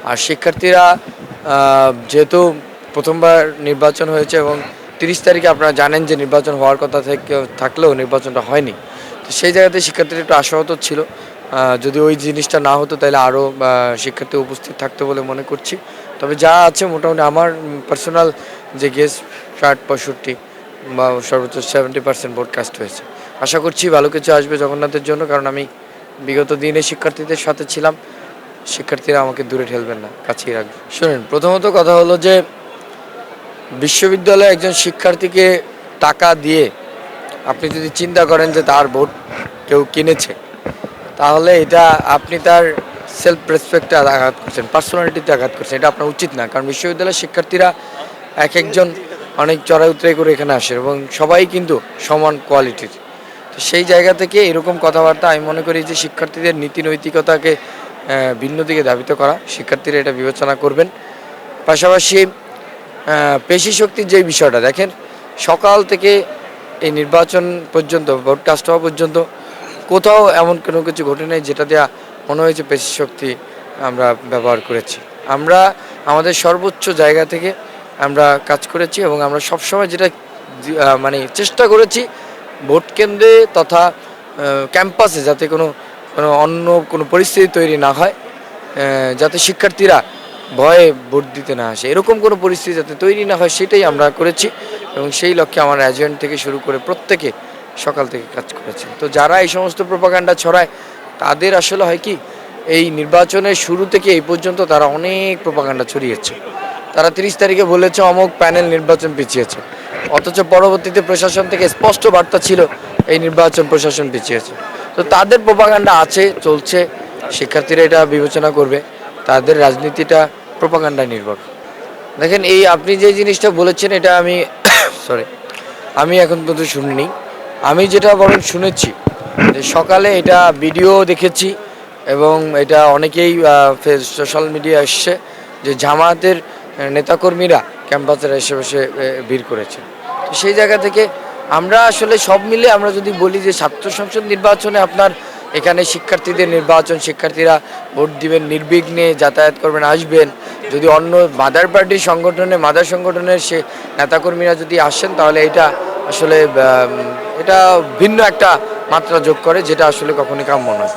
আর শিক্ষার্থীরা যেহেতু প্রথমবার নির্বাচন হয়েছে এবং 30 তারিখে আপনারা জানেন যে নির্বাচন হওয়ার কথা থাকলেও নির্বাচনটা হয়নি। তো সেই জায়গাতে শিক্ষার্থীরা একটু আশাহত ছিল। যদি ওই জিনিসটা না হতো তাহলে আরও শিক্ষার্থী উপস্থিত থাকতো বলে মনে করছি। তবে যা আছে মোটামুটি আমার পার্সোনাল যে গেস ৬০-৬৫ বা সর্বোচ্চ 70% ভোট কাস্ট হয়েছে। আশা করছি ভালো কিছু আসবে জগন্নাথের জন্য, কারণ আমি বিগত দিনে শিক্ষার্থীদের সাথে ছিলাম। শিক্ষার্থীরা আমাকে দূরে ঠেলবেন না, কাছেই রাখবেন। শুনুন, প্রথমত কথা হলো যে বিশ্ববিদ্যালয়ে একজন শিক্ষার্থীকে টাকা দিয়ে আপনি যদি চিন্তা করেন যে তার ভোট কেউ কিনেছে, তাহলে এটা আপনি তার সেলফ রেসপেক্টে আঘাত করছেন, পার্সোনালিটিতে আঘাত করছেন। এটা আপনার উচিত না, কারণ বিশ্ববিদ্যালয়ের শিক্ষার্থীরা এক একজন অনেক চড়াই উতরাই করে এখানে আসে এবং সবাই কিন্তু সমান কোয়ালিটির। তো সেই জায়গা থেকে এরকম কথাবার্তা আমি মনে করি যে শিক্ষার্থীদের নীতি নৈতিকতাকে ভিন্ন দিকে ধাবিত করা, শিক্ষার্থীরা এটা বিবেচনা করবেন। পাশাপাশি পেশি শক্তির যে বিষয়টা দেখেন, সকাল থেকে এই নির্বাচন পর্যন্ত, ভোট কাস্ট হওয়া পর্যন্ত কোথাও এমন কোনো কিছু ঘটে নাই যেটা দেওয়া মনে হয়েছে পেশি শক্তি আমরা ব্যবহার করেছি। আমরা আমাদের সর্বোচ্চ জায়গা থেকে আমরা কাজ করেছি এবং আমরা সবসময় যেটা মানে চেষ্টা করেছি ভোট কেন্দ্রে তথা ক্যাম্পাসে যাতে কোনো অন্য কোনো পরিস্থিতি তৈরি না হয়, যাতে শিক্ষার্থীরা ভয়ে ভোট দিতে না আসে, এরকম কোনো পরিস্থিতি যাতে তৈরি না হয় সেটাই আমরা করেছি এবং সেই লক্ষ্যে আমার এজেন্ট থেকে শুরু করে প্রত্যেকে সকাল থেকে কাজ করেছে। তো যারা এই সমস্ত প্রোপাগান্ডা ছড়ায় তাদের আসলে হয় কি, এই নির্বাচনের শুরু থেকে এই পর্যন্ত তারা অনেক প্রোপাগান্ডা ছড়িয়েছে। তারা 30 তারিখে বলেছে অমুক প্যানেল নির্বাচন পিছিয়েছে, অথচ পরবর্তীতে প্রশাসন থেকে স্পষ্ট বার্তা ছিল এই নির্বাচন প্রশাসন পিছিয়েছে। তো তাদের প্রোপাগান্ডা আছে, চলছে, শিক্ষার্থীরা এটা বিবেচনা করবে। তাদের রাজনীতিটা প্রোপাগান্ডায় নির্ভর। দেখেন, এই আপনি যে জিনিসটা বলেছেন এটা আমি আমি এখন পর্যন্ত শুনিনি। আমি যেটা বরং শুনেছি যে সকালে এটা ভিডিও দেখেছি এবং এটা অনেকেই সোশ্যাল মিডিয়া এসছে যে জামায়াতের নেতাকর্মীরা ক্যাম্পাসের আশেপাশে ভিড় করেছে। তো সেই জায়গা থেকে আমরা আসলে সব মিলে আমরা যদি বলি যে ছাত্র সংসদ নির্বাচনে আপনার এখানে শিক্ষার্থীদের নির্বাচন, শিক্ষার্থীরা ভোট দিবেন, নির্বিঘ্নে যাতায়াত করবেন, আসবেন। যদি অন্য মাদার পার্টির মাদার সংগঠনের সে নেতাকর্মীরা যদি আসেন তাহলে এটা আসলে এটা ভিন্ন একটা মাত্রা যোগ করে, যেটা আসলে কখনোই কাম্য নয়।